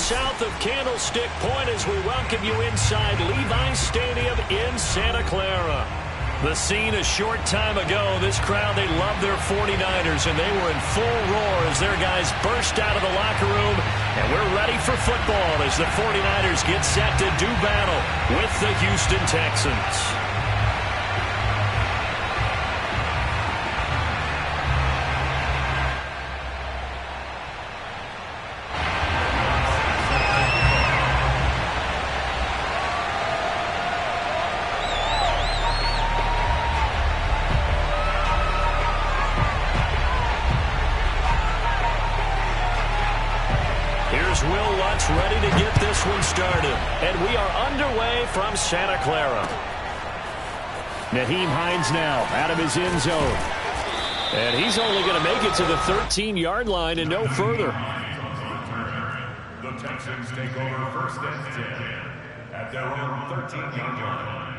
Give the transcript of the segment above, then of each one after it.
south of Candlestick Point as we welcome you inside Levi's Stadium in Santa Clara. The scene a short time ago, this crowd, they love their 49ers, and they were in full roar as their guys burst out of the locker room. And we're ready for football as the 49ers get set to do battle with the Houston Texans. Ready to get this one started. And we are underway from Santa Clara. Nyheim Hines now out of his end zone. And he's only going to make it to the 13-yard line and no further. The Texans take over first and 10 at their own 13-yard line.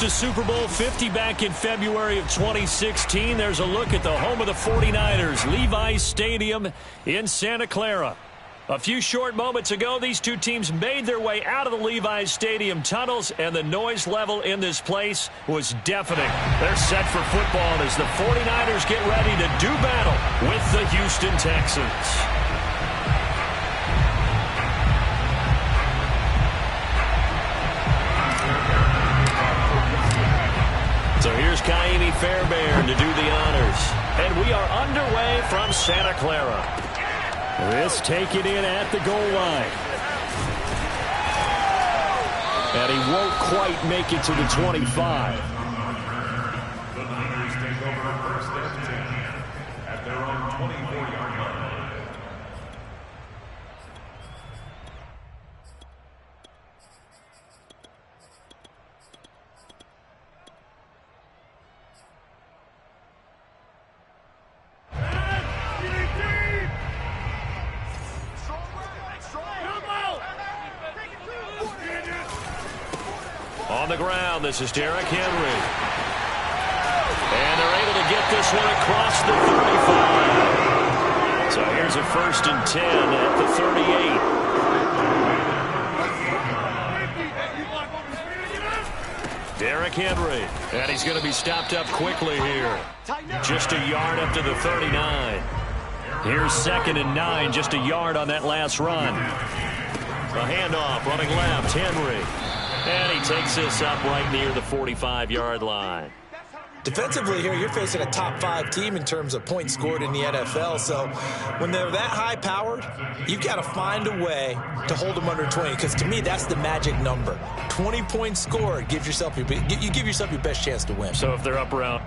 To Super Bowl 50 back in February of 2016. There's a look at the home of the 49ers, Levi's Stadium in Santa Clara. A few short moments ago, these two teams made their way out of the Levi's Stadium tunnels, and the noise level in this place was deafening. They're set for football as the 49ers get ready to do battle with the Houston Texans. So here's Kaimi Fairbairn to do the honors. And we are underway from Santa Clara. This taken in at the goal line. And he won't quite make it to the 25. The Niners take over first and 10 at their own 24-yard line. On the ground, this is Derrick Henry. And they're able to get this one across the 35. So here's a 1st and 10 at the 38. Derrick Henry. And he's going to be stopped up quickly here. Just a yard up to the 39. Here's 2nd and 9, just a yard on that last run. A handoff, running left, Henry. And he takes this up right near the 45-yard line. Defensively here, you're facing a top 5 team in terms of points scored in the NFL. So when they're that high powered, you've got to find a way to hold them under 20, because to me, that's the magic number. 20 points scored, you give yourself your best chance to win. So if they're up around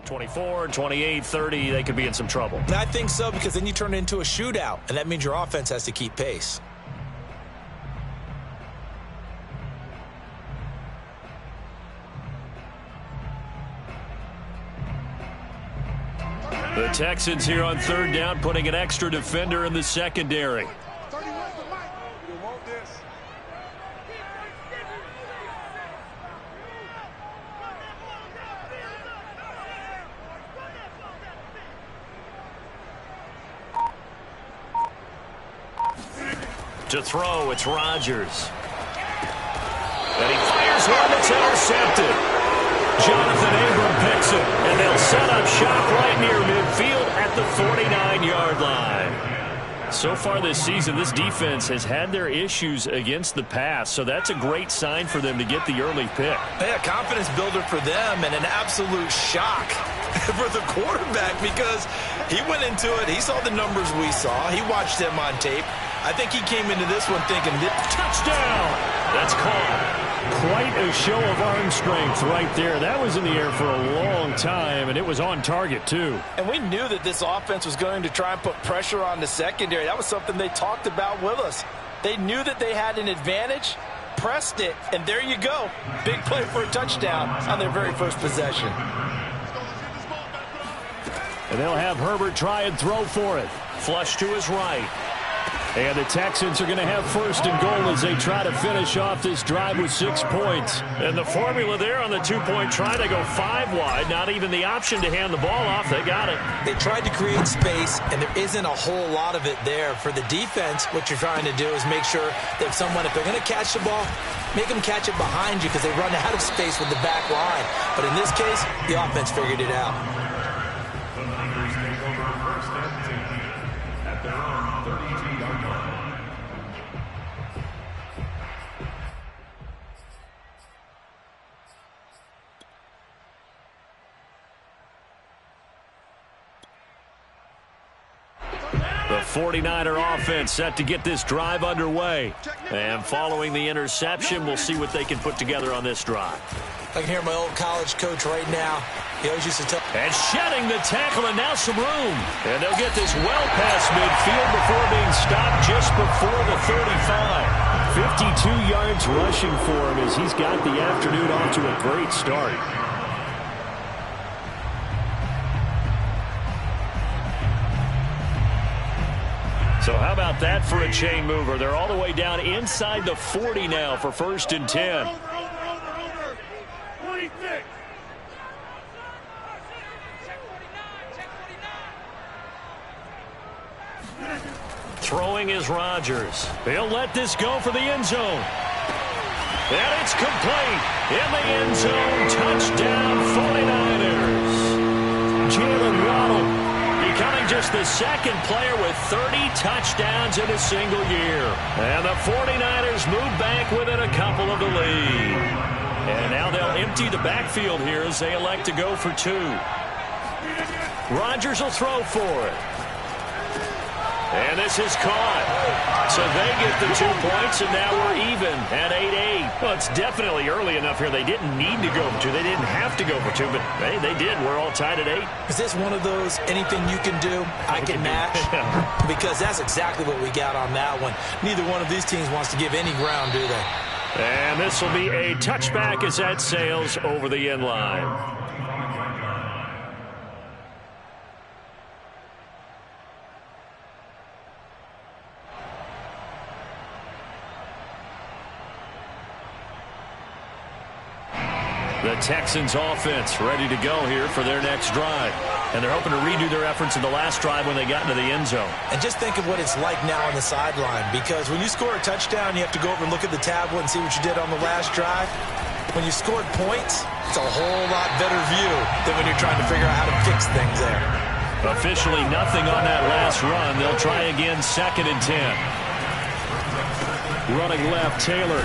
24, 28, 30, they could be in some trouble. I think so, because then you turn it into a shootout, and that means your offense has to keep pace. The Texans here on third down, putting an extra defender in the secondary. To throw, it's Rodgers. And he fires one that's intercepted. Jonathan Abram picks it, and they'll set up shop right near midfield at the 49-yard line. So far this season, this defense has had their issues against the pass, so that's a great sign for them to get the early pick. Yeah, confidence builder for them, and an absolute shock for the quarterback, because he went into it, he saw the numbers we saw, he watched them on tape. I think he came into this one thinking, touchdown! That's called. Quite a show of arm strength right there. That was in the air for a long time, and it was on target, too. And we knew that this offense was going to try and put pressure on the secondary. That was something they talked about with us. They knew that they had an advantage, pressed it, and there you go. Big play for a touchdown on their very first possession. And they'll have Herbert try and throw for it. Flush to his right. And the Texans are going to have first and goal as they try to finish off this drive with 6 points. And the formula there on the two-point try, they go 5 wide. Not even the option to hand the ball off. They got it. They tried to create space, and there isn't a whole lot of it there. For the defense, what you're trying to do is make sure that someone, if they're going to catch the ball, make them catch it behind you because they run out of space with the back line. But in this case, the offense figured it out. The Niners take over first and 10 at their own 32-yard line. The 49er offense set to get this drive underway. And following the interception, we'll see what they can put together on this drive. I can hear my old college coach right now. He always used to tell. And shedding the tackle, and now some room. And they'll get this well past midfield before being stopped just before the 35. 52 yards rushing for him as he's got the afternoon off to a great start. So how about that for a chain mover? They're all the way down inside the 40 now for first and 10. Throwing is Rodgers. He'll let this go for the end zone. And it's complete. In the end zone, touchdown 49ers. Jalen Waddle becoming just the second player with 30 touchdowns in a single year. And the 49ers move back within a couple of the lead. And now they'll empty the backfield here as they elect to go for 2. Rodgers will throw for it. And this is caught. So they get the 2 points, and now we're even at 8-8. Well, it's definitely early enough here. They didn't need to go for 2. They didn't have to go for 2, but hey, they did. We're all tied at 8. Is this one of those anything you can do, I can match? Because that's exactly what we got on that one. Neither one of these teams wants to give any ground, do they? And this will be a touchback as that sails over the end line. The Texans offense ready to go here for their next drive. And they're hoping to redo their efforts in the last drive when they got into the end zone. And just think of what it's like now on the sideline, because when you score a touchdown, you have to go over and look at the tablet and see what you did on the last drive. When you scored points, it's a whole lot better view than when you're trying to figure out how to fix things there. Officially nothing on that last run. They'll try again, 2nd and 10. Running left, Taylor.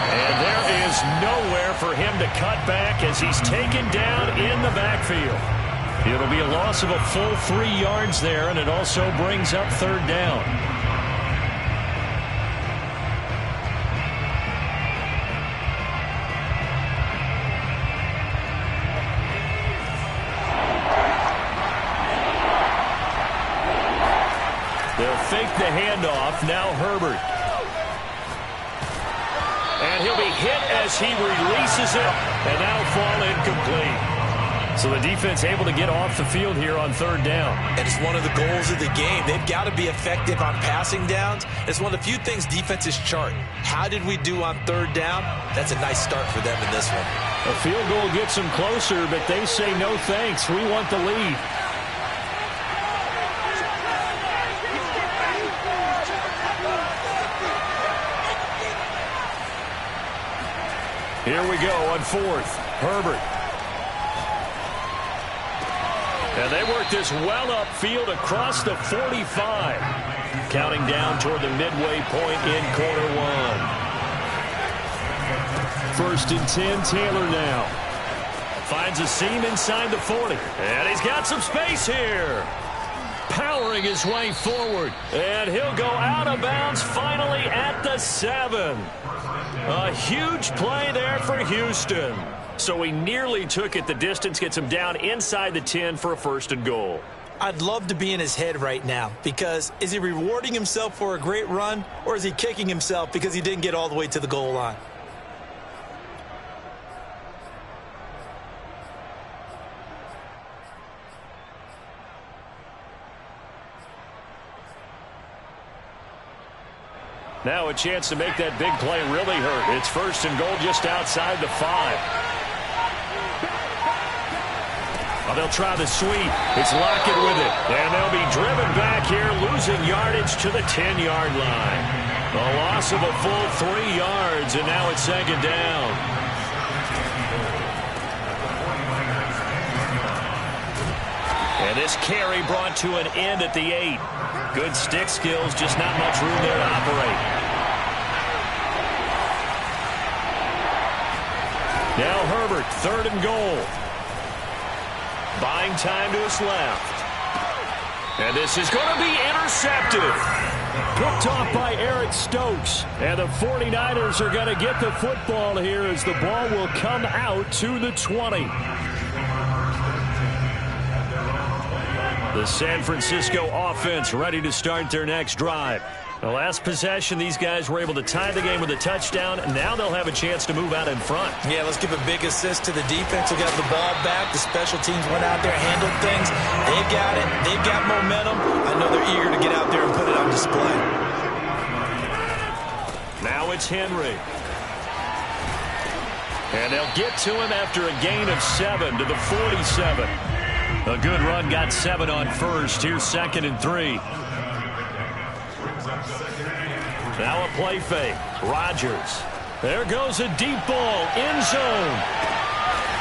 And there is nowhere for him to cut back as he's taken down in the backfield. It'll be a loss of a full 3 yards there, and it also brings up 3rd down. handoff. Now Herbert. And he'll be hit as he releases it, and that'll fall incomplete. So the defense able to get off the field here on third down. And it's one of the goals of the game. They've got to be effective on passing downs. It's one of the few things defenses chart. How did we do on third down? That's a nice start for them in this one. A field goal gets them closer, but they say no thanks. We want the lead. Here we go on fourth. Herbert. And they work this well upfield across the 45. Counting down toward the midway point in quarter one. 1st and 10, Taylor now. Finds a seam inside the 40. And he's got some space here. Powering his way forward. And he'll go out of bounds finally at the 7. A huge play there for Houston. So he nearly took it the distance, gets him down inside the 10 for a 1st and goal. I'd love to be in his head right now because is he rewarding himself for a great run or is he kicking himself because he didn't get all the way to the goal line? Now a chance to make that big play really hurt. It's 1st and goal just outside the 5. Well, they'll try the sweep. It's Lockett with it. And they'll be driven back here, losing yardage to the 10-yard line. A loss of a full 3 yards, and now it's 2nd down. And this carry brought to an end at the 8. Good stick skills, just not much room there to operate. Now Herbert, 3rd and goal. Buying time to his left. And this is going to be intercepted. Picked off by Eric Stokes. And the 49ers are going to get the football here as the ball will come out to the 20. The San Francisco offense ready to start their next drive. The last possession, these guys were able to tie the game with a touchdown, and now they'll have a chance to move out in front. Yeah, let's give a big assist to the defense who got the ball back. The special teams went out there, handled things. They've got it. They've got momentum. I know they're eager to get out there and put it on display. Now it's Henry. And they'll get to him after a gain of 7 to the 47. A good run, got 7 on first. Here's 2nd and 3. Now a play fake. Rodgers. There goes a deep ball. End zone.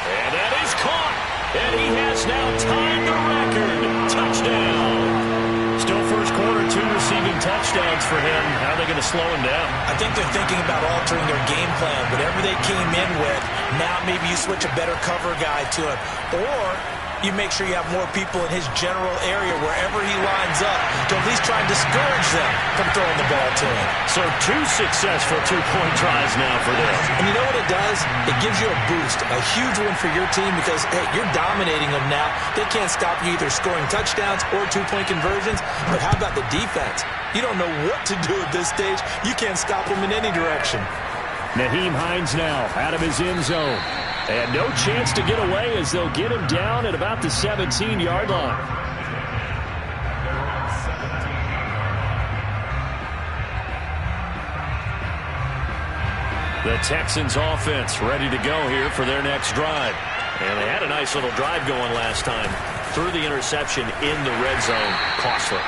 And that is caught. And he has now tied the record. Touchdown. Still first quarter, 2 receiving touchdowns for him. How are they going to slow him down? I think they're thinking about altering their game plan. Whatever they came in with, now maybe you switch a better cover guy to him. Or you make sure you have more people in his general area wherever he lines up to at least try and discourage them from throwing the ball to him. So 2 successful 2-point tries now for them. And you know what it does? It gives you a boost, a huge one for your team because, hey, you're dominating them now. They can't stop you either scoring touchdowns or 2-point conversions. But how about the defense? You don't know what to do at this stage. You can't stop them in any direction. Nyheim Hines now out of his end zone. And no chance to get away as they'll get him down at about the 17-yard line. The Texans offense ready to go here for their next drive. And they had a nice little drive going last time. Threw the interception in the red zone. Costly.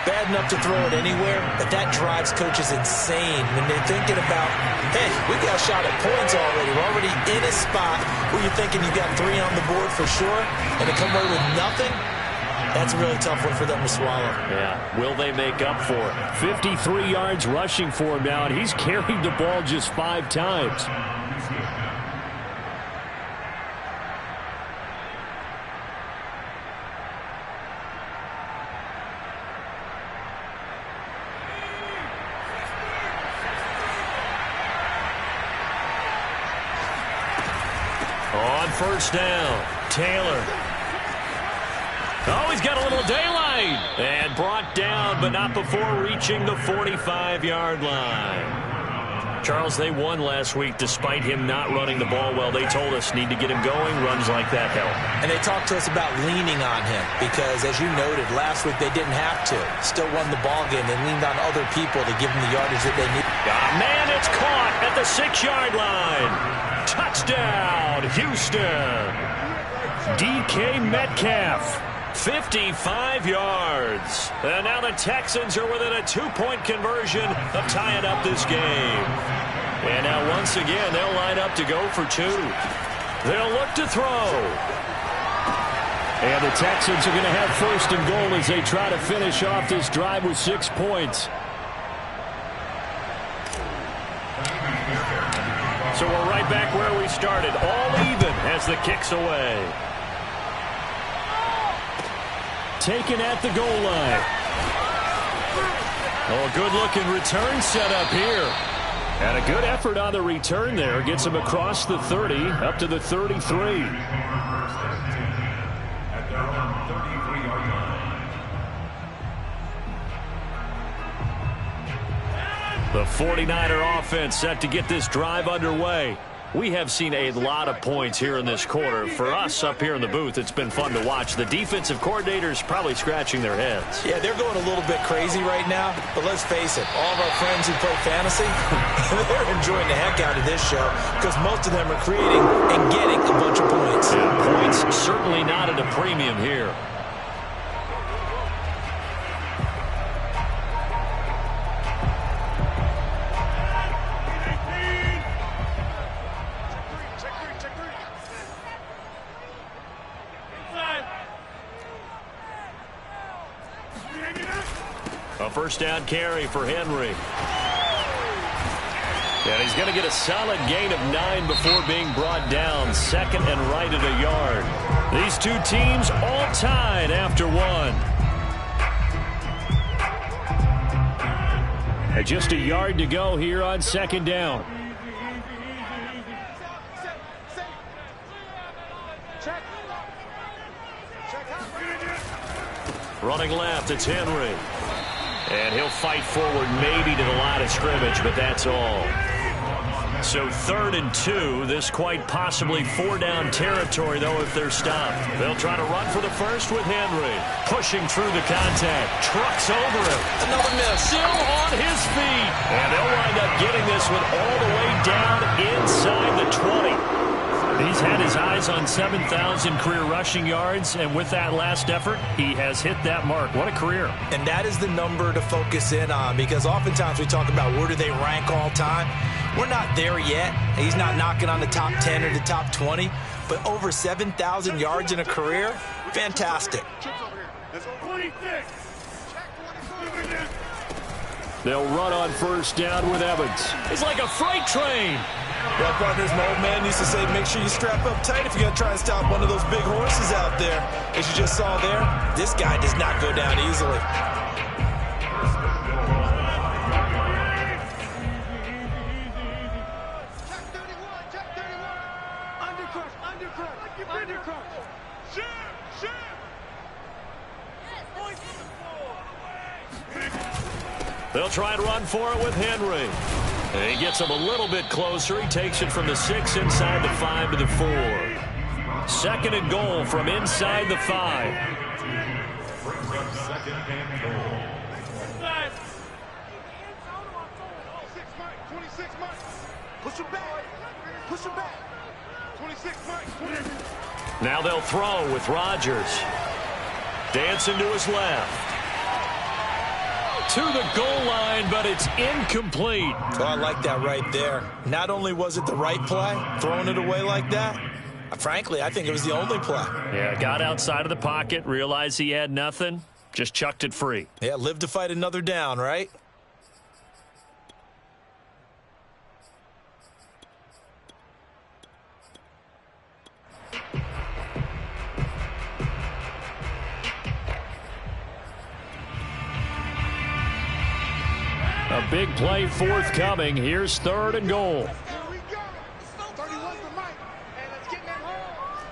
Bad enough to throw it anywhere, but that drives coaches insane when they're thinking about, hey, we got a shot at points already. We're already in a spot where you're thinking you got 3 on the board for sure, and to come away with nothing, that's a really tough one for them to swallow. Yeah, will they make up for it? 53 yards rushing for him now, and he's carried the ball just 5 times. On 1st down, Taylor. Oh, he's got a little daylight. And brought down, but not before reaching the 45-yard line. Charles, they won last week despite him not running the ball well. They told us need to get him going. Runs like that help. And they talked to us about leaning on him because, as you noted, last week they didn't have to. Still won the ball game. They leaned on other people to give them the yardage that they need. Man, it's caught at the 6-yard line. Touchdown, Houston. DK Metcalf. 55 yards. And now the Texans are within a 2-point conversion of tying up this game. And now once again, they'll line up to go for 2. They'll look to throw. And the Texans are going to have first and goal as they try to finish off this drive with 6 points. So we're right back where we started. All even as the kick's away. Taken at the goal line. Oh, good-looking return set up here. And a good effort on the return there. Gets him across the 30, up to the 33. At their own 33-yard line. The 49er offense set to get this drive underway. We have seen a lot of points here in this quarter. For us up here in the booth, it's been fun to watch. The defensive coordinators probably scratching their heads. Yeah, they're going a little bit crazy right now. But let's face it, all of our friends who play fantasy, they're enjoying the heck out of this show because most of them are creating and getting a bunch of points. Yeah, points certainly not at a premium here. A first down carry for Henry. And he's going to get a solid gain of 9 before being brought down. Second and right at a yard. These two teams all tied after 1. And just a yard to go here on second down. Running left, it's Henry. And he'll fight forward maybe to the line of scrimmage, but that's all. So 3rd and 2. This quite possibly 4-down territory, though, if they're stopped. They'll try to run for the first with Henry. Pushing through the contact. Trucks over him. Another miss. Still on his feet. And they'll wind up getting this one all the way down inside the 20. He's had his eyes on 7,000 career rushing yards, and with that last effort, he has hit that mark. What a career. And that is the number to focus in on, because oftentimes we talk about where do they rank all time. We're not there yet. He's not knocking on the top 10 or the top 20, but over 7,000 yards in a career, fantastic. They'll run on first down with Evans. It's like a freight train. Well, partners, my old man used to say, make sure you strap up tight if you're going to try and stop one of those big horses out there. As you just saw there, this guy does not go down easily. They'll try and run for it with Henry. And he gets him a little bit closer. He takes it from the 6 inside the 5 to the 4. 2nd and goal from inside the 5. Second and goal. 26 Mike. Push him back. Push him back. 26 Mike. Now they'll throw with Rodgers. Dancing to his left. To the goal line, but it's incomplete. Oh, I like that right there. Not only was it the right play, throwing it away like that, frankly, I think it was the only play. Yeah, got outside of the pocket, realized he had nothing, just chucked it free. Yeah, live to fight another down, right? A big play forthcoming. Here's 3rd and goal. Here we go. 31 for Mike. And let's get that hole.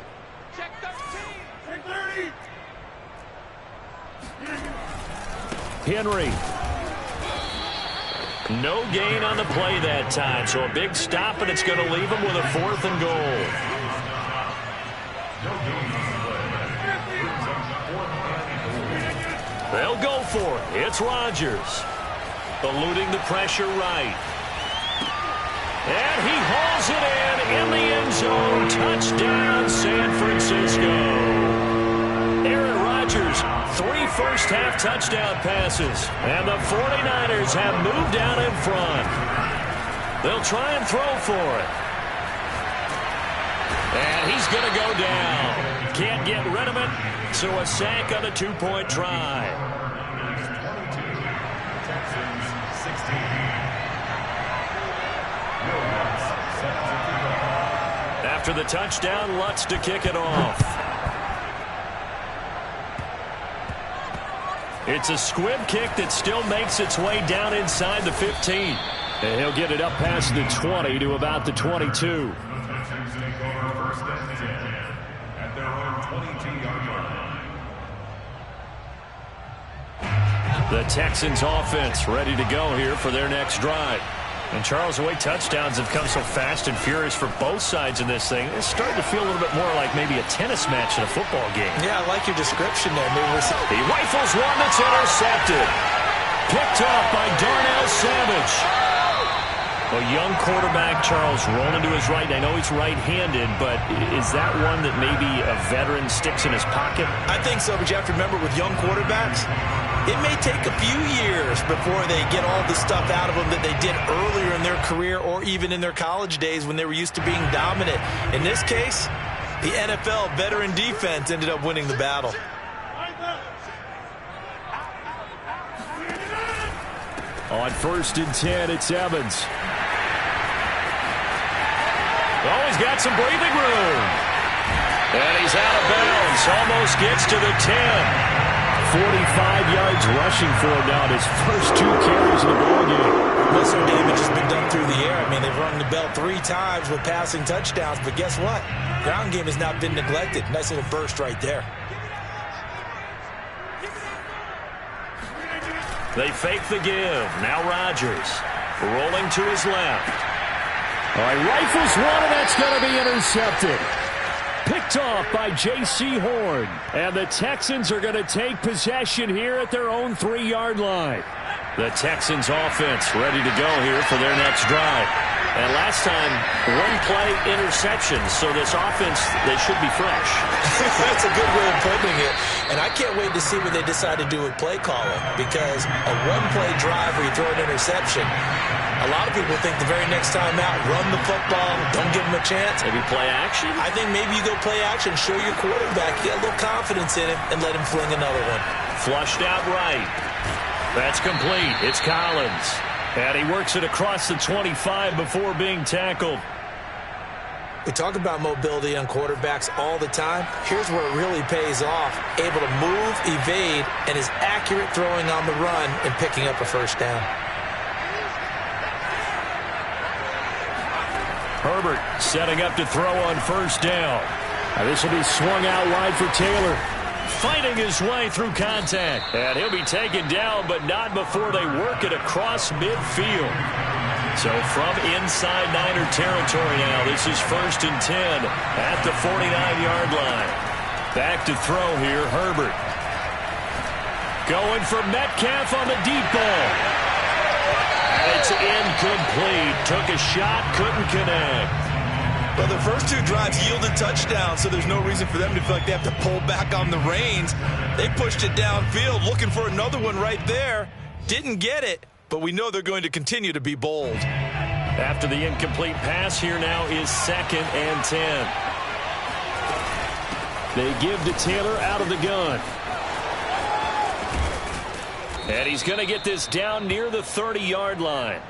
Check 13. Check 30. Henry. No gain on the play that time, so a big stop, and it's going to leave him with a 4th and goal. They'll go for it. It's Rodgers. Eluding the pressure right. And he hauls it in the end zone. Touchdown, San Francisco. Aaron Rodgers, 3 first-half touchdown passes. And the 49ers have moved out in front. They'll try and throw for it. And he's going to go down. Can't get rid of it, so a sack on the 2-point try. After the touchdown, Lutz to kick it off. It's a squib kick that still makes its way down inside the 15. And he'll get it up past the 20 to about the 22. The Texans offense ready to go here for their next drive. And Charles, the way touchdowns have come so fast and furious for both sides in this thing, it's starting to feel a little bit more like maybe a tennis match in a football game. Yeah, I like your description there. He rifles one that's intercepted. Picked off by Darnell Savage. A young quarterback, Charles, rolling to his right. I know he's right-handed, but is that one that maybe a veteran sticks in his pocket? I think so, but you have to remember with young quarterbacks, it may take a few years before they get all the stuff out of them that they did earlier in their career or even in their college days when they were used to being dominant. In this case, the NFL veteran defense ended up winning the battle. On 1st and 10, it's Evans. Oh, he's got some breathing room. And he's out of bounds. Almost gets to the 10. 45 yards rushing for him now in his first 2 carries of the ball game. Muscle damage has been done through the air. I mean, they've rung the bell 3 times with passing touchdowns, but guess what? Ground game has not been neglected. Nice little burst right there. They fake the give. Now Rodgers rolling to his left. All right, rifles one, and that's going to be intercepted. Picked off by J.C. Horn. And the Texans are going to take possession here at their own 3-yard line. The Texans offense ready to go here for their next drive. And last time, 1-play interception. So this offense, they should be fresh. That's a good way of putting it. And I can't wait to see what they decide to do with play calling. Because a 1-play drive where you throw an interception, a lot of people think the very next time out, run the football, don't give them a chance. Maybe play action? I think maybe you go play action, show your quarterback, get a little confidence in him, and let him fling another one. Flushed out right. That's complete. It's Collins. And he works it across the 25 before being tackled. We talk about mobility on quarterbacks all the time. Here's where it really pays off. Able to move, evade, and is accurate throwing on the run and picking up a first down. Herbert setting up to throw on first down. Now this will be swung out wide for Taylor. Fighting his way through contact. And he'll be taken down, but not before they work it across midfield. So from inside Niner territory now, this is 1st and 10 at the 49-yard line. Back to throw here, Herbert. Going for Metcalf on the deep ball. And it's incomplete. Took a shot, couldn't connect. Well, the first 2 drives yielded touchdowns, so there's no reason for them to feel like they have to pull back on the reins. They pushed it downfield, looking for another one right there. Didn't get it, but we know they're going to continue to be bold. After the incomplete pass, here now is 2nd and 10. They give to Taylor out of the gun. And he's going to get this down near the 30-yard line.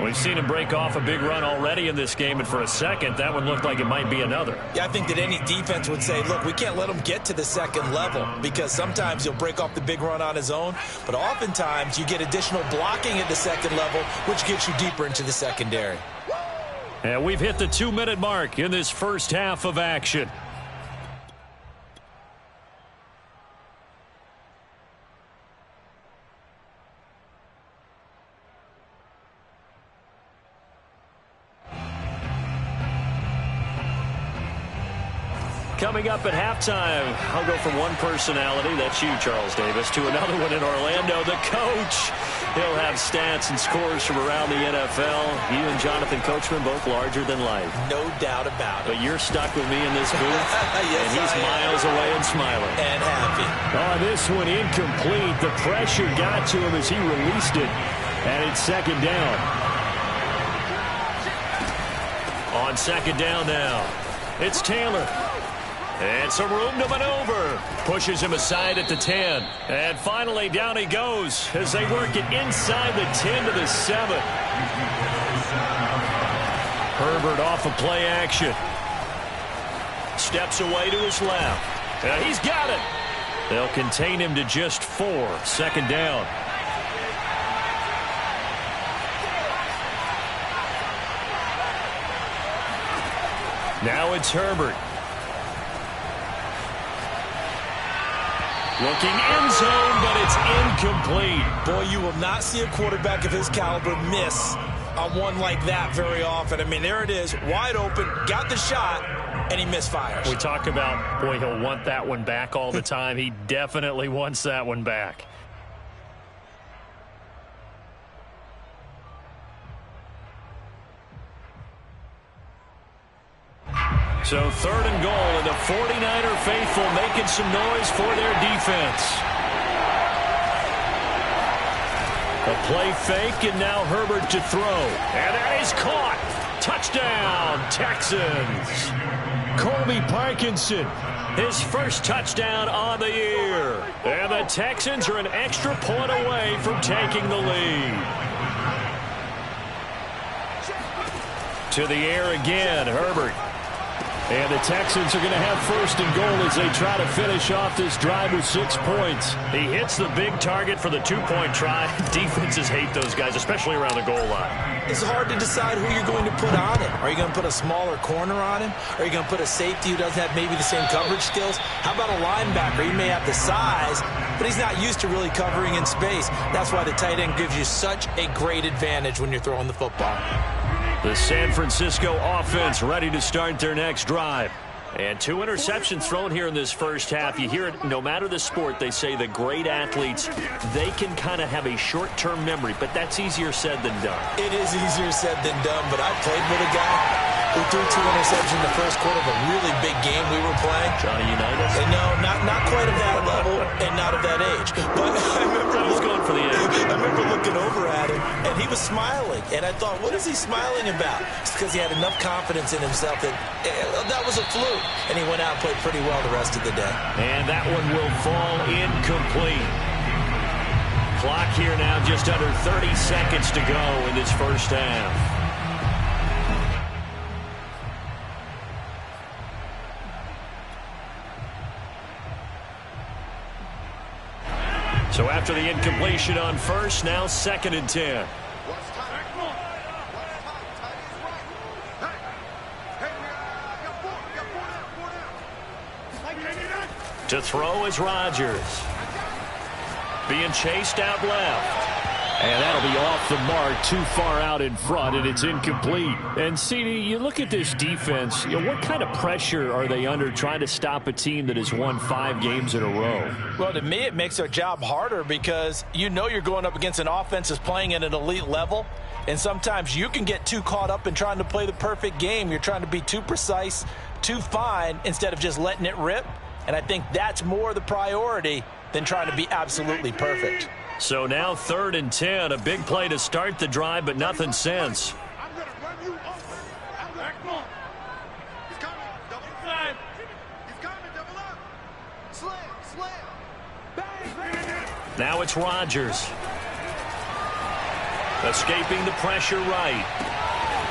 We've seen him break off a big run already in this game, and for a second, that one looked like it might be another. Yeah, I think that any defense would say, look, we can't let him get to the 2nd level because sometimes he'll break off the big run on his own, but oftentimes you get additional blocking at the 2nd level, which gets you deeper into the secondary. And we've hit the 2-minute mark in this first half of action. Coming up at halftime, I'll go from one personality, that's you, Charles Davis, to another one in Orlando, the coach. He'll have stats and scores from around the NFL. You and Jonathan Coachman both larger than life. No doubt about it. But you're stuck with me in this booth, yes, and he's miles away and smiling. And happy. Oh, this one incomplete. The pressure got to him as he released it, and it's second down. On second down now, it's Taylor. And some room to maneuver. Pushes him aside at the 10. And finally down he goes as they work it inside the 10 to the 7. Herbert off of play action. Steps away to his left. And he's got it. They'll contain him to just 4. Second down. Now it's Herbert. Looking end zone, but it's incomplete. Boy, you will not see a quarterback of his caliber miss on one like that very often. I mean, there it is, wide open, got the shot, and he misfires. We talk about, boy, he'll want that one back all the time. He definitely wants that one back. So third and goal, and the 49er faithful making some noise for their defense. A play fake, and now Herbert to throw. And that is caught. Touchdown, Texans. Colby Parkinson, his first touchdown on the year. And the Texans are an extra point away from taking the lead. To the air again, Herbert. And the Texans are going to have first and goal as they try to finish off this drive with 6 points. He hits the big target for the 2-point try. Defenses hate those guys, especially around the goal line. It's hard to decide who you're going to put on him. Are you going to put a smaller corner on him? Are you going to put a safety who doesn't have maybe the same coverage skills? How about a linebacker? He may have the size, but he's not used to really covering in space. That's why the tight end gives you such a great advantage when you're throwing the football. The San Francisco offense ready to start their next drive. And 2 interceptions thrown here in this first half. You hear it, no matter the sport, they say the great athletes, they can kind of have a short-term memory, but that's easier said than done. It is easier said than done, but I played with a guy who threw 2 interceptions in the first quarter of a really big game we were playing. Johnny Unitas? And no, not quite of that level and not of that age. But I remember going for the age. I remember looking over at him, and he was smiling. And I thought, what is he smiling about? It's because he had enough confidence in himself that that was a fluke. And he went out and played pretty well the rest of the day. And that one will fall incomplete. Clock here now just under 30 seconds to go in this first half. So after the incompletion on first, now second and 10. To throw is Rodgers. Being chased out left. And that'll be off the mark, too far out in front, and it's incomplete. And, CD, you look at this defense, what kind of pressure are they under trying to stop a team that has won 5 games in a row? Well, to me, it makes their job harder because you know you're going up against an offense that's playing at an elite level, and sometimes you can get too caught up in trying to play the perfect game. You're trying to be too precise, too fine, instead of just letting it rip. And I think that's more the priority than trying to be absolutely perfect. So now third and 10, a big play to start the drive, but nothing since. I'm going to run you over. Come on. He's coming. Double time. He's coming. Double up. Slam. Bang. Now it's Rodgers. Escaping the pressure right.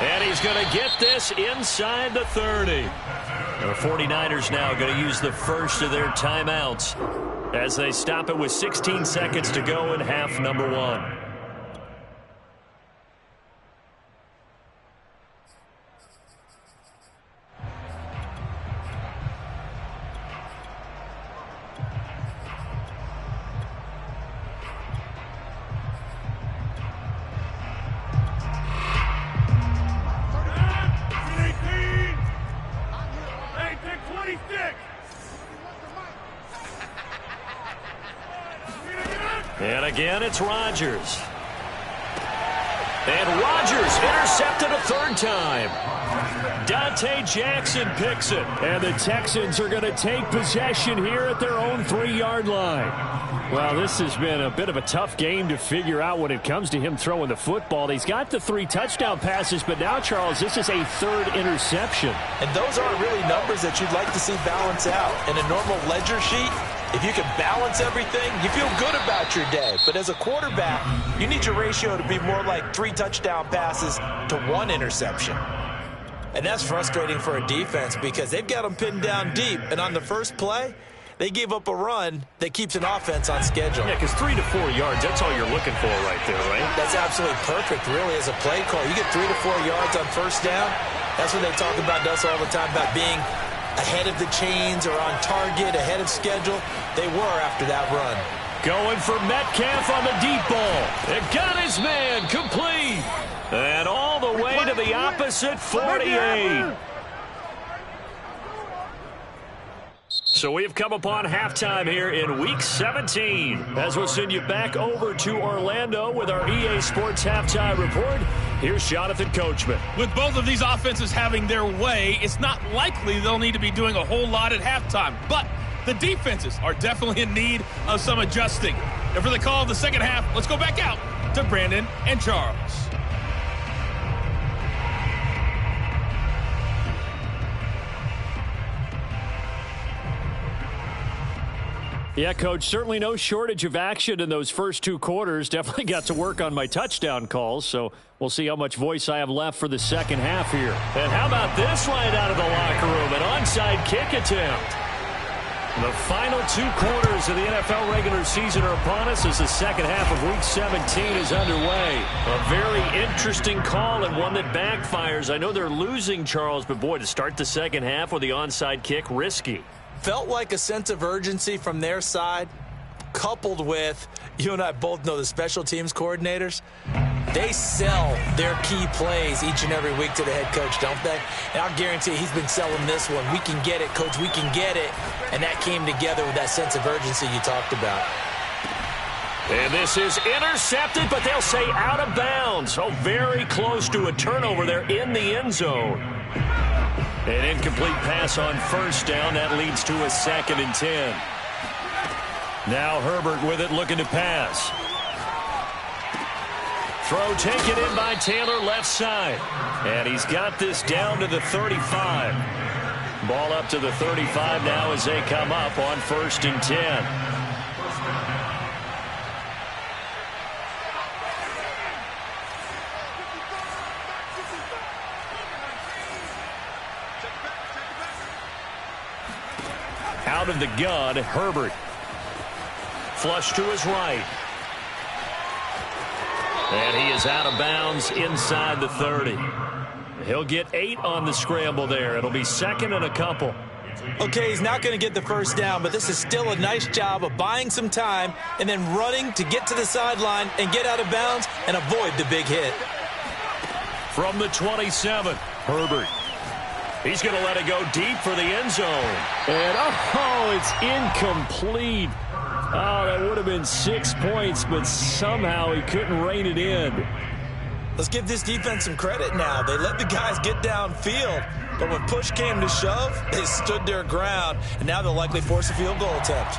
And he's going to get this inside the 30. The 49ers now going to use the first of their timeouts as they stop it with 16 seconds to go in half number 1. And again, it's Rodgers. And Rodgers intercepted a third time. Dante Jackson picks it. And the Texans are going to take possession here at their own 3-yard line. Well, this has been a bit of a tough game to figure out when it comes to him throwing the football. He's got the 3 touchdown passes, but now, Charles, this is a third interception. And those aren't really numbers that you'd like to see balance out. In a normal ledger sheet, if you can balance everything, you feel good about your day. But as a quarterback, you need your ratio to be more like 3 touchdown passes to 1 interception. And that's frustrating for a defense because they've got them pinned down deep. And on the first play, they gave up a run that keeps an offense on schedule. Yeah, because 3 to 4 yards, that's all you're looking for right there, right? That's absolutely perfect, really, as a play call. You get 3 to 4 yards on first down. That's what they talk about us all the time, about being ahead of the chains or on target, ahead of schedule. They were after that run. Going for Metcalf on the deep ball. It got his man complete. And all the way to the opposite 48. So we have come upon halftime here in Week 17. As we'll send you back over to Orlando with our EA Sports Halftime Report. Here's Jonathan Coachman. With both of these offenses having their way, it's not likely they'll need to be doing a whole lot at halftime. But the defenses are definitely in need of some adjusting. And for the call of the second half, let's go back out to Brandon and Charles. Yeah, Coach, certainly no shortage of action in those first 2 quarters. Definitely got to work on my touchdown calls, so we'll see how much voice I have left for the second half here. And how about this right out of the locker room, an onside kick attempt. The final 2 quarters of the NFL regular season are upon us as the second half of Week 17 is underway. A very interesting call and one that backfires. I know they're losing, Charles, but boy, to start the second half with the onside kick, risky. Felt like a sense of urgency from their side, coupled with, you and I both know the special teams coordinators, they sell their key plays each and every week to the head coach, don't they? And I'll guarantee he's been selling this one. We can get it, coach, we can get it. And that came together with that sense of urgency you talked about. And this is intercepted, but they'll say out of bounds. Oh, very close to a turnover there in the end zone. An incomplete pass on first down. That leads to a 2nd and 10. Now Herbert with it, looking to pass. Throw taken in by Taylor left side. And he's got this down to the 35. Ball up to the 35 now as they come up on 1st and 10. Out of the gun, Herbert. Flush to his right. And he is out of bounds inside the 30. He'll get 8 on the scramble there. It'll be 2nd and a couple. Okay, he's not going to get the first down, but this is still a nice job of buying some time and then running to get to the sideline and get out of bounds and avoid the big hit. From the 27, Herbert. He's going to let it go deep for the end zone. And, oh, it's incomplete. Oh, that would have been 6 points, but somehow he couldn't rein it in. Let's give this defense some credit now. They let the guys get downfield, but when push came to shove, they stood their ground, and now they'll likely force a field goal attempt.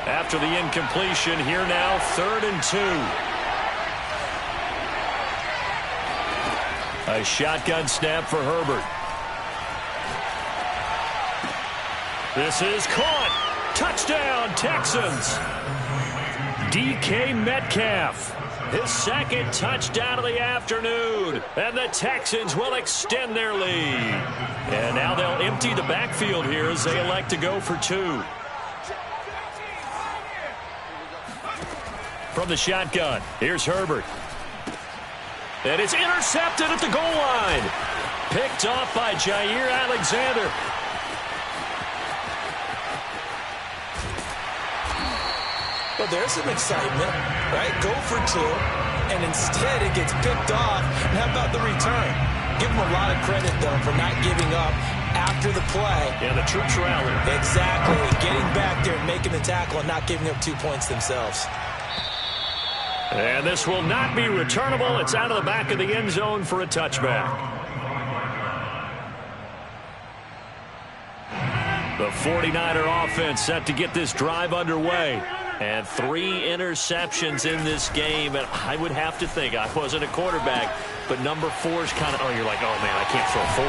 After the incompletion, here now, 3rd and 2. A shotgun snap for Herbert. This is caught. Touchdown, Texans. DK Metcalf. His 2nd touchdown of the afternoon. And the Texans will extend their lead. And now they'll empty the backfield here as they elect to go for 2. From the shotgun, here's Herbert. And it's intercepted at the goal line. Picked off by Jair Alexander. Well, there's some excitement, right? Go for 2, and instead it gets picked off. And how about the return? Give them a lot of credit, though, for not giving up after the play. Yeah, the troops rallied. Exactly. Getting back there and making the tackle and not giving up 2 points themselves. And this will not be returnable. It's out of the back of the end zone for a touchback. The 49er offense set to get this drive underway. And 3 interceptions in this game. And I would have to think, I wasn't a quarterback, but number 4 is kind of, you're like, oh, man, I can't throw 4.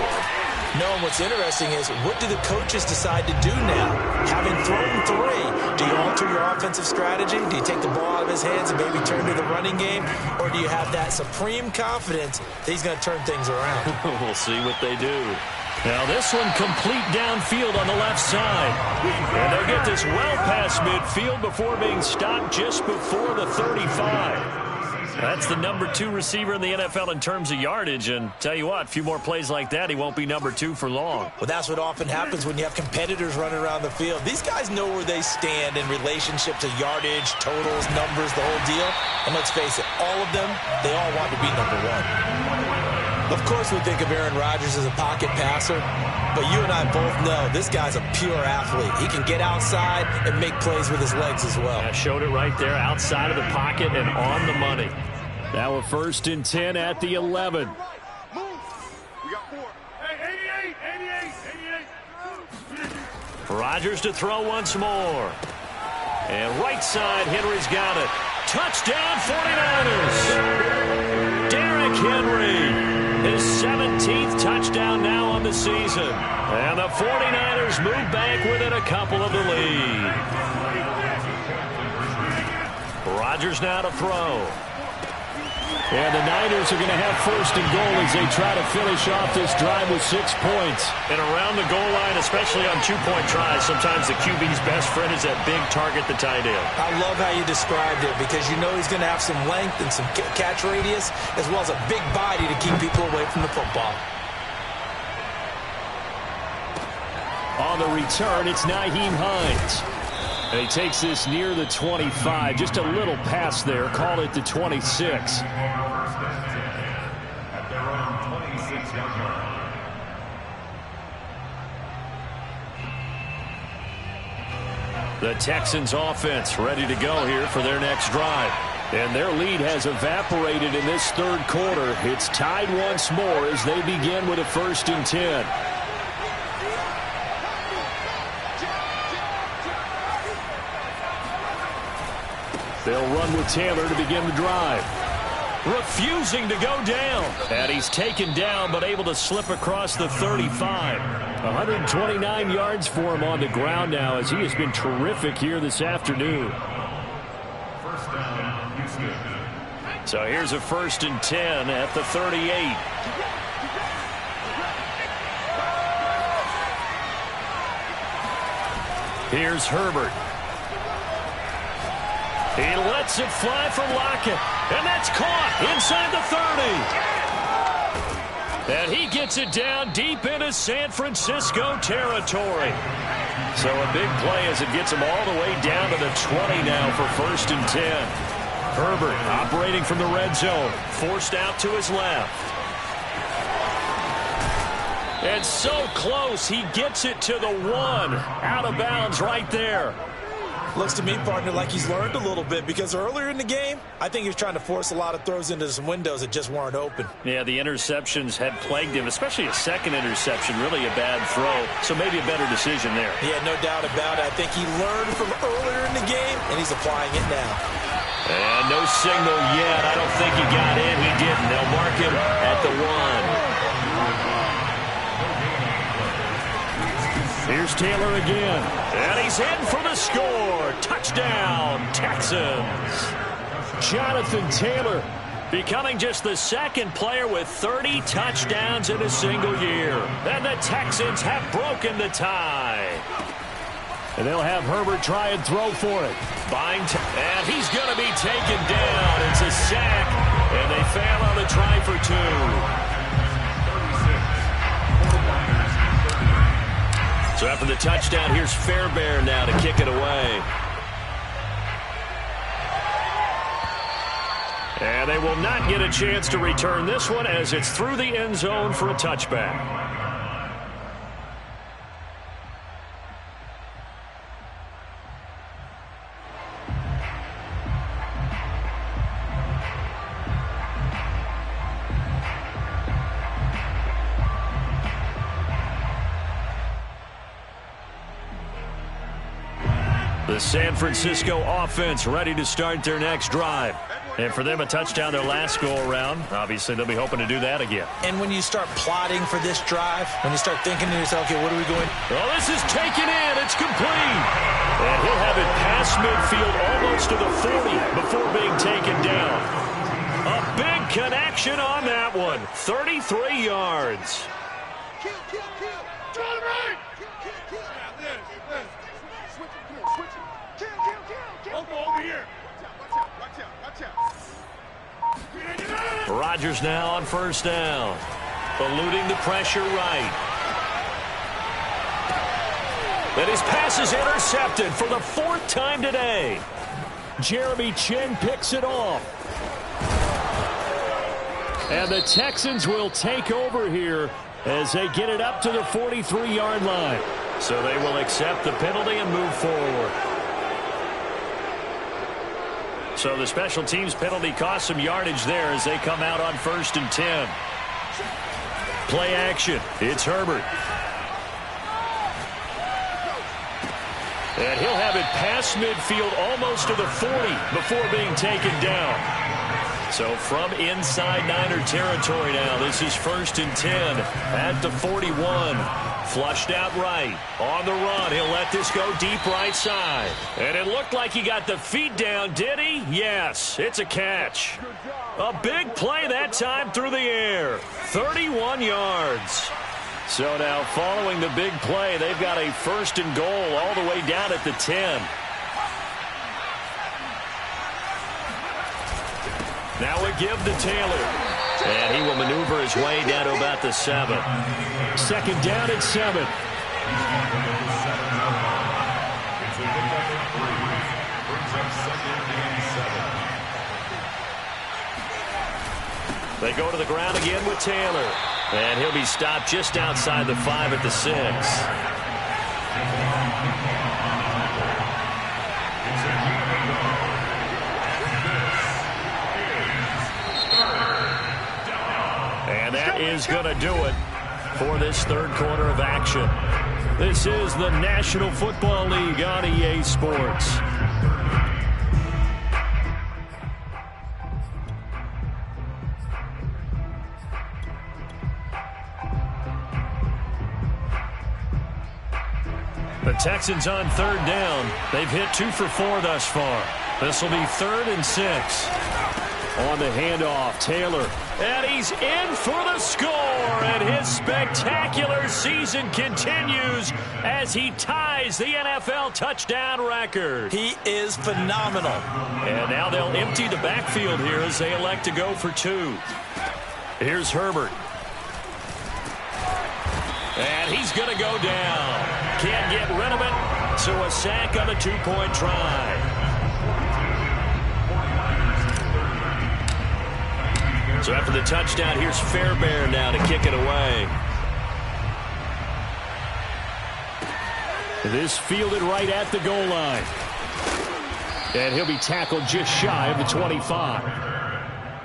No, and what's interesting is, what do the coaches decide to do now? Having thrown 3, do you alter your offensive strategy? Do you take the ball out of his hands and maybe turn to the running game? Or do you have that supreme confidence that he's going to turn things around? We'll see what they do. Now this one complete downfield on the left side. And they'll get this well past midfield before being stopped just before the 35. That's the number 2 receiver in the NFL in terms of yardage. And tell you what, a few more plays like that, he won't be number 2 for long. Well, that's what often happens when you have competitors running around the field. These guys know where they stand in relationship to yardage, totals, numbers, the whole deal. And let's face it, all of them, they all want to be number 1. Of course, we think of Aaron Rodgers as a pocket passer, but you and I both know this guy's a pure athlete. He can get outside and make plays with his legs as well. I showed it right there, outside of the pocket and on the money. Now a 1st and 10 at the 11. Move. We got 4. Hey, 88. Rodgers to throw once more. And right side, Henry's got it. Touchdown, 49ers. Derrick Henry. His 17th touchdown now on the season. And the 49ers move back within a couple of the lead. Rodgers now to throw. And the Niners are going to have 1st and goal as they try to finish off this drive with 6 points. And around the goal line, especially on 2-point tries, sometimes the QB's best friend is that big target, the tight end. I love how you described it because you know he's going to have some length and some catch radius as well as a big body to keep people away from the football. On the return, it's Nyheim Hines. And he takes this near the 25. Just a little pass there. Call it the 26. At their own 26-yard line. The Texans offense ready to go here for their next drive. And their lead has evaporated in this 3rd quarter. It's tied once more as they begin with a 1st and 10. They'll run with Taylor to begin the drive. Refusing to go down. And he's taken down but able to slip across the 35. 129 yards for him on the ground now as he has been terrific here this afternoon. 1st down, Houston. So here's a 1st and 10 at the 38. Here's Herbert. He lets it fly for Lockett. And that's caught inside the 30. And he gets it down deep into San Francisco territory. So a big play as it gets him all the way down to the 20 now for 1st and 10. Herbert operating from the red zone. Forced out to his left. And so close, he gets it to the 1. Out of bounds right there. Looks to me, partner, like he's learned a little bit because earlier in the game, I think he was trying to force a lot of throws into some windows that just weren't open. Yeah, the interceptions had plagued him, especially a second interception, really a bad throw. So maybe a better decision there. Yeah, no doubt about it. I think he learned from earlier in the game, and he's applying it now. And no signal yet. I don't think he got in. He didn't. They'll mark him at the 1. Here's Taylor again. And he's in for the score. Touchdown, Texans. Jonathan Taylor becoming just the 2nd player with 30 touchdowns in a single year. And the Texans have broken the tie. And they'll have Herbert try and throw for it. And he's going to be taken down. It's a sack. And they fail on the try for 2. So after the touchdown, here's Fairbairn now to kick it away. And they will not get a chance to return this one as it's through the end zone for a touchback. The San Francisco offense ready to start their next drive. And for them, a touchdown their last go-around. Obviously, they'll be hoping to do that again. And when you start plotting for this drive, when you start thinking to yourself, okay, what are we going? Well, this is taken in. It's complete. And he'll have it past midfield almost to the 40 before being taken down. A big connection on that one. 33 yards. Kill. Turn right. Kill. Switch it. Kill. Over here. Watch out. Rodgers now on first down. Eluding the pressure right. And his pass is intercepted for the 4th time today. Jeremy Chin picks it off. And the Texans will take over here as they get it up to the 43-yard line. So they will accept the penalty and move forward. So the special teams penalty cost some yardage there as they come out on 1st and 10. Play action. It's Herbert. And he'll have it past midfield almost to the 40 before being taken down. So from inside Niner territory now, this is 1st and 10 at the 41. Flushed out right. On the run, he'll let this go deep right side. And it looked like he got the feet down, did he? Yes, it's a catch. A big play that time through the air. 31 yards. So now following the big play, they've got a 1st and goal all the way down at the 10. Now a give to Taylor. And he will maneuver his way down to about the 7. 2nd down at 7. They go to the ground again with Taylor. And he'll be stopped just outside the 5 at the 6. And that is going to do it for this 3rd quarter of action. This is the National Football League on EA Sports. The Texans on 3rd down. They've hit 2 for 4 thus far. This will be 3rd and 6. On the handoff, Taylor. And he's in for the score. And his spectacular season continues as he ties the NFL touchdown record. He is phenomenal. And now they'll empty the backfield here as they elect to go for 2. Here's Herbert. And he's going to go down. Can't get rid of it. So a sack on a 2-point try. So after the touchdown, here's Fairbairn now to kick it away. This fielded right at the goal line. And he'll be tackled just shy of the 25. The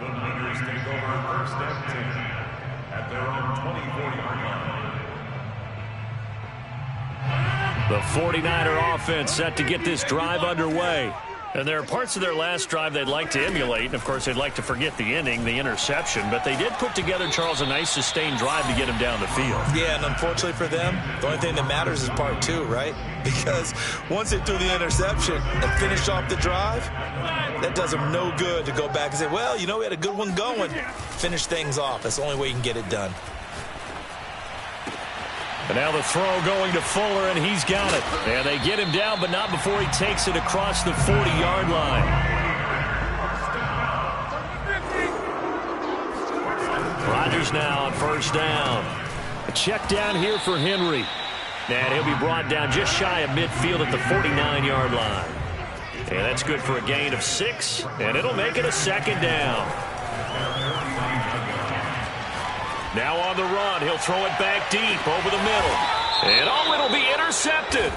Niners take over 1st and 10 at their own 24-yard line. The 49er offense set to get this drive underway. And there are parts of their last drive they'd like to emulate. And, of course, they'd like to forget the ending, the interception. But they did put together, Charles, a nice sustained drive to get him down the field. Yeah, and unfortunately for them, the only thing that matters is part 2, right? Because once they threw the interception and finished off the drive, that does them no good to go back and say, well, you know, we had a good one going. Finish things off. That's the only way you can get it done. And now the throw going to Fuller, and he's got it. And they get him down, but not before he takes it across the 40-yard line. Rodgers now on 1st down. A check down here for Henry. And he'll be brought down just shy of midfield at the 49-yard line. And that's good for a gain of 6, and it'll make it a 2nd down. Now on the run, he'll throw it back deep over the middle. And it'll be intercepted.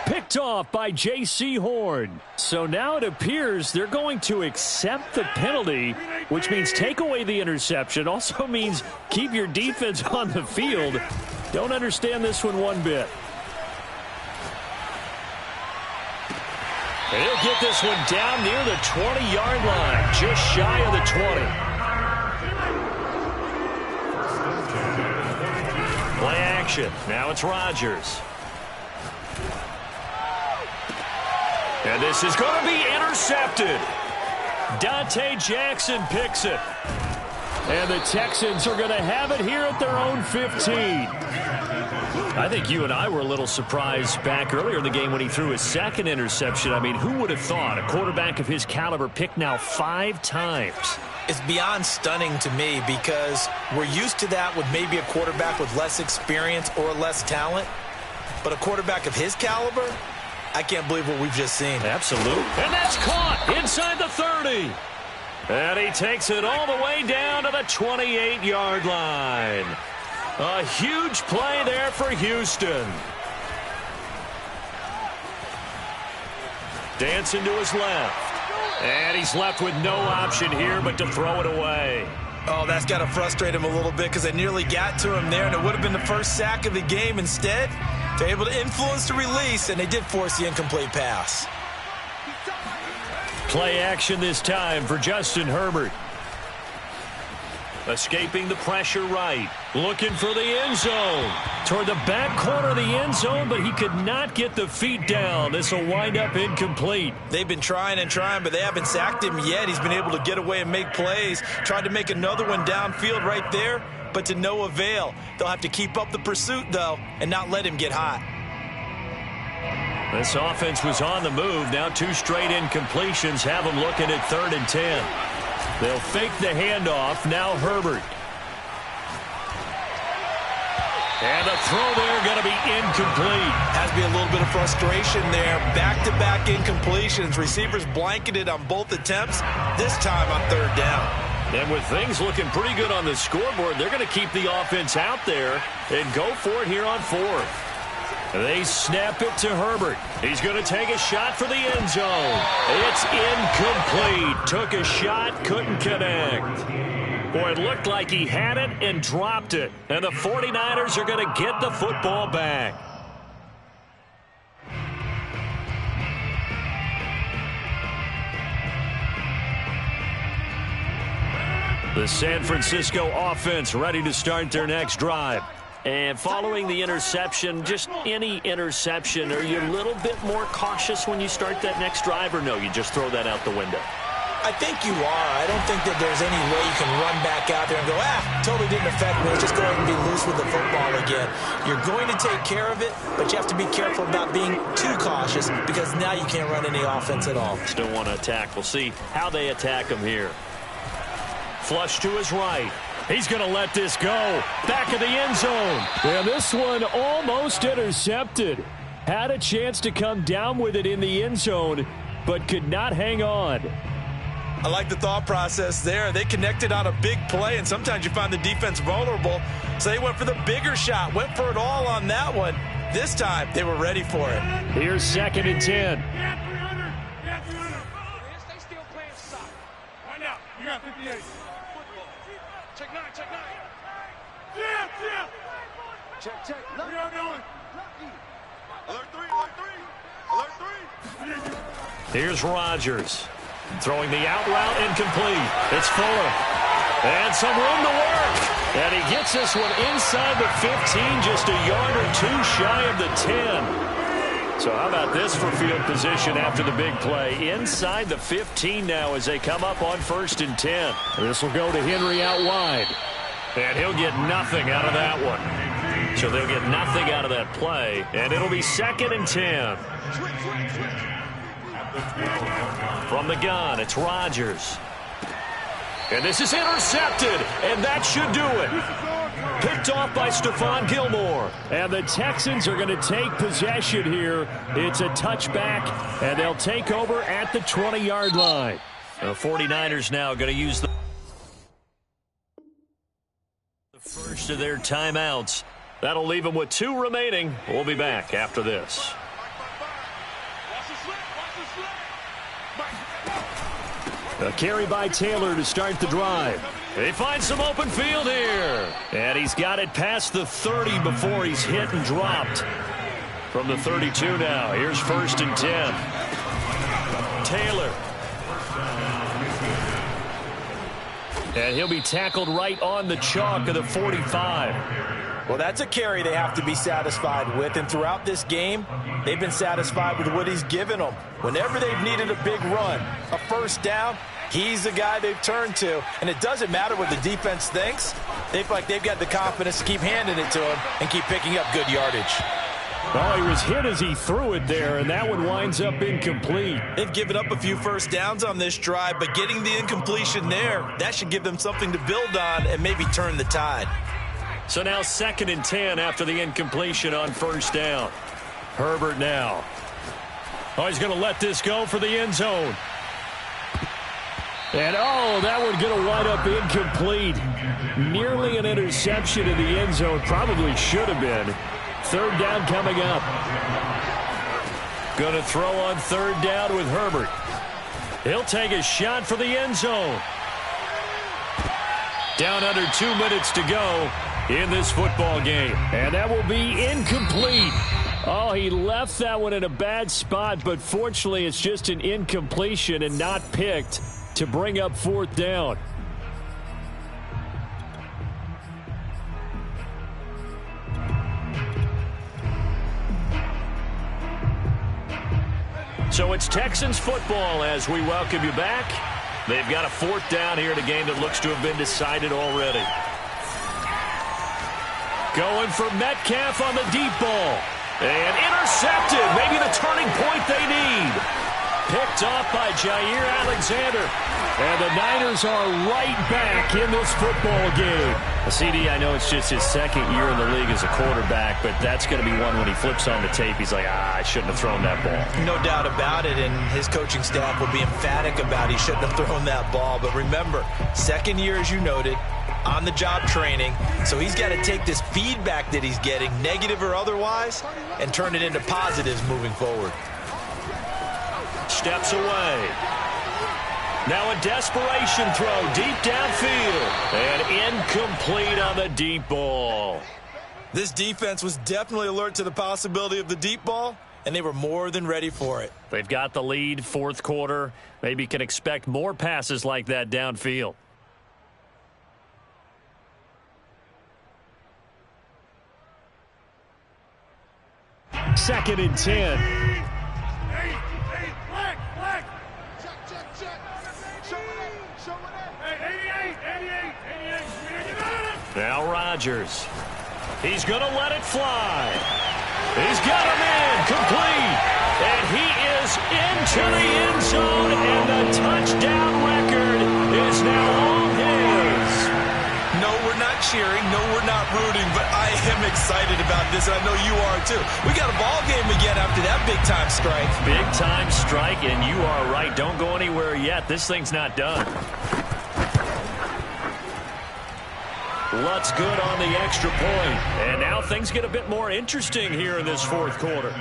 Picked off by J.C. Horn. So now it appears they're going to accept the penalty, which means take away the interception. Also means keep your defense on the field. Don't understand this one bit. And he'll get this one down near the 20-yard line, just shy of the 20. Play action. Now it's Rodgers. And this is going to be intercepted. Dante Jackson picks it. And the Texans are going to have it here at their own 15. I think you and I were a little surprised back earlier in the game when he threw his second interception. I mean, who would have thought a quarterback of his caliber picked now 5 times? It's beyond stunning to me because we're used to that with maybe a quarterback with less experience or less talent. But a quarterback of his caliber, I can't believe what we've just seen. Absolutely. And that's caught inside the 30. And he takes it all the way down to the 28-yard line. A huge play there for Houston. Dancing to his left. And he's left with no option here but to throw it away. Oh, that's got to frustrate him a little bit because they nearly got to him there, and it would have been the first sack of the game. Instead, they're able to influence the release, and they did force the incomplete pass. Play action this time for Justin Herbert. Escaping the pressure right. Looking for the end zone. Toward the back corner of the end zone, but he could not get the feet down. This will wind up incomplete. They've been trying and trying, but they haven't sacked him yet. He's been able to get away and make plays. Tried to make another one downfield right there, but to no avail. They'll have to keep up the pursuit, though, and not let him get hot. This offense was on the move. Now 2 straight incompletions have them looking at 3rd and 10. They'll fake the handoff. Now Herbert. And the throw there going to be incomplete. Has to be a little bit of frustration there. Back-to-back incompletions. Receivers blanketed on both attempts, this time on 3rd down. And with things looking pretty good on the scoreboard, they're going to keep the offense out there and go for it here on 4th. They snap it to Herbert. He's going to take a shot for the end zone. It's incomplete. Took a shot, couldn't connect. Boy, it looked like he had it and dropped it. And the 49ers are going to get the football back. The San Francisco offense ready to start their next drive. And following the interception, just any interception, are you a little bit more cautious when you start that next drive, or no, you just throw that out the window? I think you are. I don't think that there's any way you can run back out there and go, totally didn't affect me. Let's just go ahead and be loose with the football again. You're going to take care of it, but you have to be careful about being too cautious because now you can't run any offense at all. Still want to attack. We'll see how they attack him here. Flush to his right. He's going to let this go. Back of the end zone. And this one almost intercepted. Had a chance to come down with it in the end zone, but could not hang on. I like the thought process there. They connected on a big play, and sometimes you find the defense vulnerable. So they went for the bigger shot, went for it all on that one. This time, they were ready for it. Here's 2nd and 10. Stay still playing soft. Right now, you got 58. Check 9, check 9. Yeah. Check. What are y'all doing? Alert 3, alert 3. Alert 3. Here's Rodgers. Throwing the out route incomplete. It's Fuller. And some room to work. And he gets this one inside the 15, just a yard or 2 shy of the 10. So how about this for field position after the big play? Inside the 15 now as they come up on 1st and 10. This will go to Henry out wide. And he'll get nothing out of that one. So they'll get nothing out of that play. And it'll be 2nd and 10. From the gun, it's Rodgers. And this is intercepted, and that should do it. Picked off by Stephon Gilmore. And the Texans are going to take possession here. It's a touchback, and they'll take over at the 20-yard line. The 49ers now going to use the first of their timeouts. That'll leave them with 2 remaining. We'll be back after this. A carry by Taylor to start the drive. He finds some open field here. And he's got it past the 30 before he's hit and dropped. From the 32 now, here's 1st and 10. Taylor. And he'll be tackled right on the chalk of the 45. Well, that's a carry they have to be satisfied with, and throughout this game, they've been satisfied with what he's given them. Whenever they've needed a big run, a first down, he's the guy they've turned to, and it doesn't matter what the defense thinks. They feel like they've got the confidence to keep handing it to him and keep picking up good yardage. Oh, he was hit as he threw it there, and that one winds up incomplete. They've given up a few first downs on this drive, but getting the incompletion there, that should give them something to build on and maybe turn the tide. So now 2nd and 10 after the incompletion on first down. Herbert now. Oh, he's going to let this go for the end zone. And, oh, that one going to wind up incomplete. Nearly an interception in the end zone. Probably should have been. 3rd down coming up. Going to throw on 3rd down with Herbert. He'll take a shot for the end zone. Down under 2 minutes to go in this football game. And that will be incomplete. Oh, he left that one in a bad spot, but fortunately it's just an incompletion and not picked to bring up 4th down. So it's Texans football as we welcome you back. They've got a 4th down here in a game that looks to have been decided already. Going for Metcalf on the deep ball. And intercepted. Maybe the turning point they need. Picked off by Jair Alexander. And the Niners are right back in this football game. CD, I know it's just his 2nd year in the league as a quarterback, but that's going to be one when he flips on the tape. He's like, I shouldn't have thrown that ball. No doubt about it, and his coaching staff will be emphatic about he shouldn't have thrown that ball. But remember, 2nd year, as you noted, on-the-job training. So he's got to take this feedback that he's getting, negative or otherwise, and turn it into positives moving forward. Steps away. Now a desperation throw deep downfield. And incomplete on the deep ball. This defense was definitely alert to the possibility of the deep ball, and they were more than ready for it. They've got the lead, 4th quarter. Maybe can expect more passes like that downfield. Second and 10. Now Rodgers. He's going to let it fly. He's got him in, complete. And he is into the end zone, and the touchdown record is now all his. No, we're not cheering. No, we're not rooting, but I am excited about this, and I know you are too. We got a ball game again after that big-time strike. Big-time strike, and you are right. Don't go anywhere yet. This thing's not done. Lutz good on the extra point. And now things get a bit more interesting here in this 4th quarter.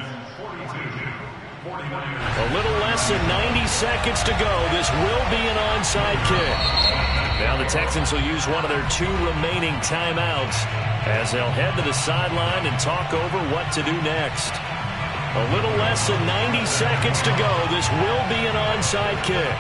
A little less than 90 seconds to go. This will be an onside kick. Now the Texans will use one of their 2 remaining timeouts as they'll head to the sideline and talk over what to do next. A little less than 90 seconds to go. This will be an onside kick.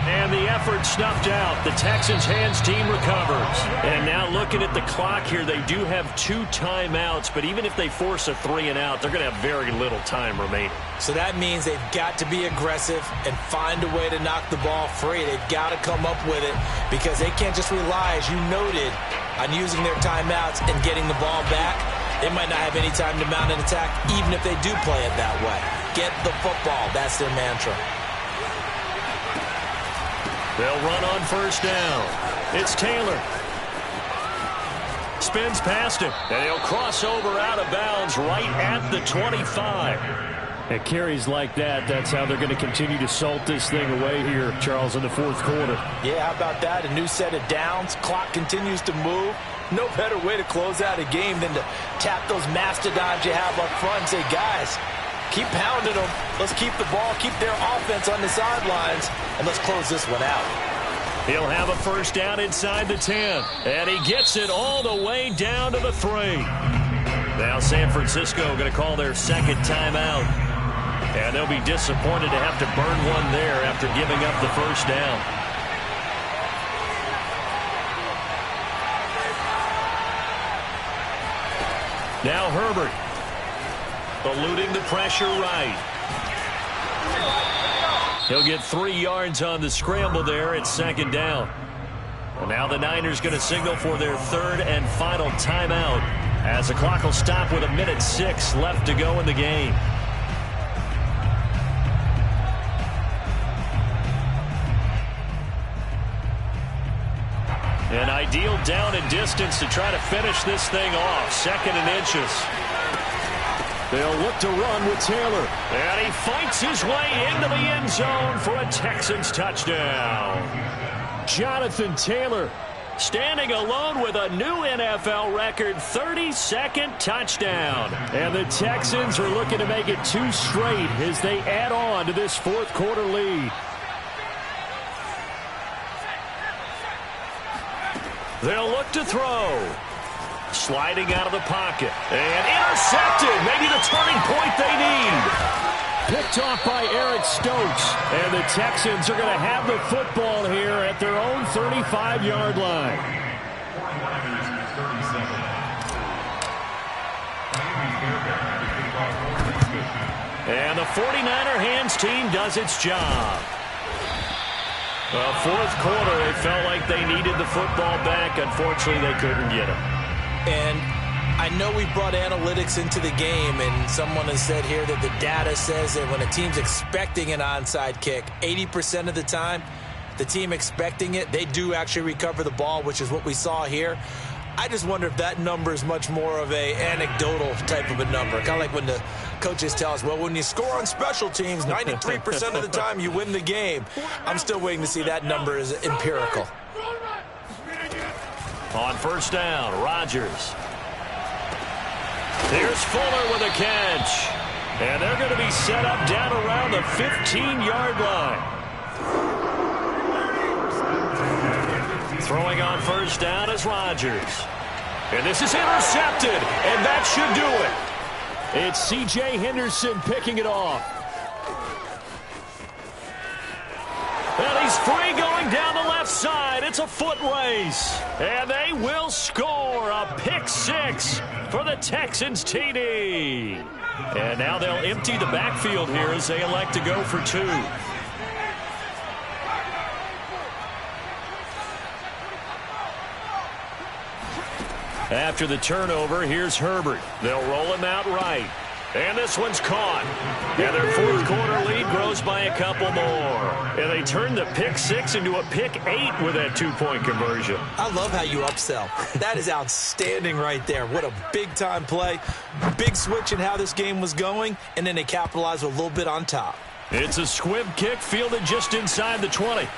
And the effort snuffed out. The Texans hands team recovers. And now looking at the clock here, they do have 2 timeouts, but even if they force a 3-and-out, they're going to have very little time remaining. So that means they've got to be aggressive and find a way to knock the ball free. They've got to come up with it because they can't just rely, as you noted, on using their timeouts and getting the ball back. They might not have any time to mount an attack, even if they do play it that way. Get the football. That's their mantra. They'll run on first down. It's Taylor. Spins past him, and he'll cross over out of bounds right at the 25. At carries like that, that's how they're going to continue to salt this thing away here, Charles, in the 4th quarter. Yeah, how about that? A new set of downs. Clock continues to move. No better way to close out a game than to tap those mastodons you have up front and say, guys, keep pounding them. Let's keep the ball, keep their offense on the sidelines, and let's close this one out. He'll have a first down inside the 10, and he gets it all the way down to the 3. Now San Francisco going to call their second timeout. And they'll be disappointed to have to burn one there after giving up the first down. Now Herbert. Eluding the pressure right. He'll get 3 yards on the scramble there at second down. And now the Niners going to signal for their third and final timeout as the clock will stop with 1:06 left to go in the game. An ideal down and distance to try to finish this thing off. 2nd and inches. They'll look to run with Taylor. And he fights his way into the end zone for a Texans touchdown. Jonathan Taylor standing alone with a new NFL record 32nd touchdown. And the Texans are looking to make it 2 straight as they add on to this 4th quarter lead. They'll look to throw. Sliding out of the pocket. And intercepted. Maybe the turning point they need. Picked off by Eric Stokes. And the Texans are going to have the football here at their own 35-yard line. And the 49er hands team does its job. Well, 4th quarter, they felt like they needed the football back. Unfortunately, they couldn't get it. And I know we brought analytics into the game, and someone has said here that the data says that when a team's expecting an onside kick, 80% of the time, the team expecting it, they do actually recover the ball, which is what we saw here. I just wonder if that number is much more of a anecdotal type of a number. Kind of like when the coaches tell us, well, when you score on special teams, 93% of the time you win the game. I'm still waiting to see that number is empirical. On first down, Rodgers. Here's Fuller with a catch. And they're going to be set up down around the 15-yard line. Throwing on first down is Rodgers. And this is intercepted, and that should do it. It's C.J. Henderson picking it off. And he's free going down the left side. It's a foot race. And they will score a pick 6 for the Texans TD. And now they'll empty the backfield here as they elect to go for 2. After the turnover, here's Herbert. They'll roll him out right. And this one's caught. And their 4th quarter lead grows by a couple more. And they turn the pick 6 into a pick 8 with that 2-point conversion. I love how you upsell. That is outstanding right there. What a big-time play. Big switch in how this game was going, and then they capitalized with a little bit on top. It's a squib kick fielded just inside the 20.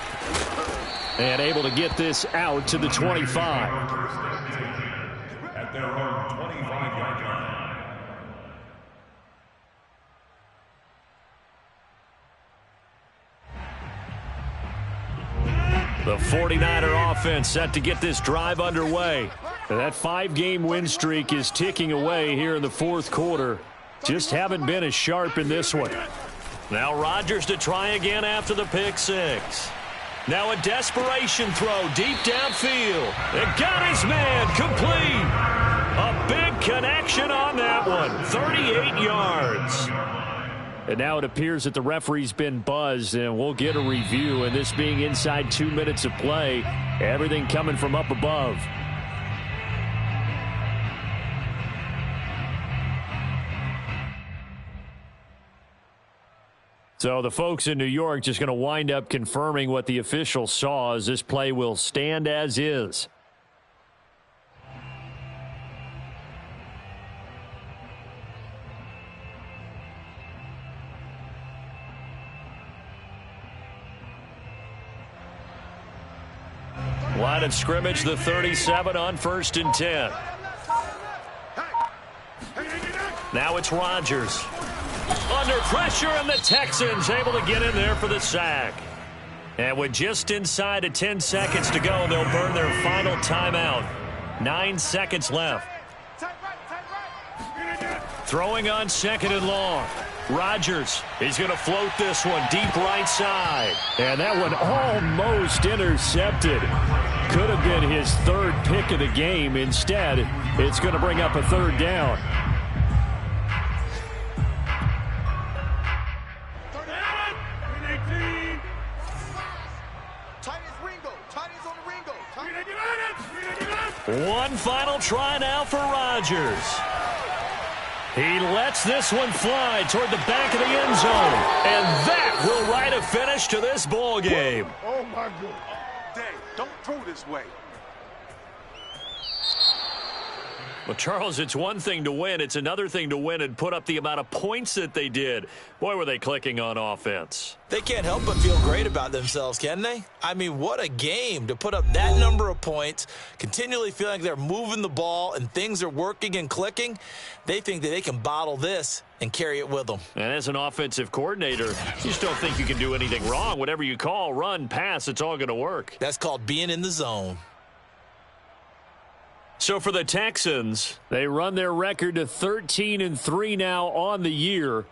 And able to get this out to the 25. At their own 25-yard line. The 49er offense set to get this drive underway. That 5-game win streak is ticking away here in the 4th quarter. Just haven't been as sharp in this one. Now Rodgers to try again after the pick 6. Now a desperation throw deep downfield. It got his man complete. A big connection on that one. 38 yards. And now it appears that the referee's been buzzed, and we'll get a review. And this being inside 2 minutes of play, everything coming from up above. So the folks in New York just going to wind up confirming what the official saw, as this play will stand as is. Line of scrimmage, the 37 on 1st and 10. Now it's Rodgers. Under pressure, and the Texans able to get in there for the sack. And with just inside of 10 seconds to go, they'll burn their final timeout. 9 seconds left. Throwing on 2nd and long. Rodgers, he's going to float this one deep right side. And that one almost intercepted. Could have been his 3rd pick of the game. Instead, it's going to bring up a 3rd down. One final try now for Rodgers. He lets this one fly toward the back of the end zone. And that will write a finish to this ball game. Oh, my God. Dang, don't throw this way. Well, Charles, it's one thing to win. It's another thing to win and put up the amount of points that they did. Boy, were they clicking on offense. They can't help but feel great about themselves, can they? I mean, what a game to put up that number of points, continually feeling like they're moving the ball and things are working and clicking. They think that they can bottle this and carry it with them. And as an offensive coordinator, you just don't think you can do anything wrong. Whatever you call, run, pass, it's all going to work. That's called being in the zone. So for the Texans, they run their record to 13-3 now on the year.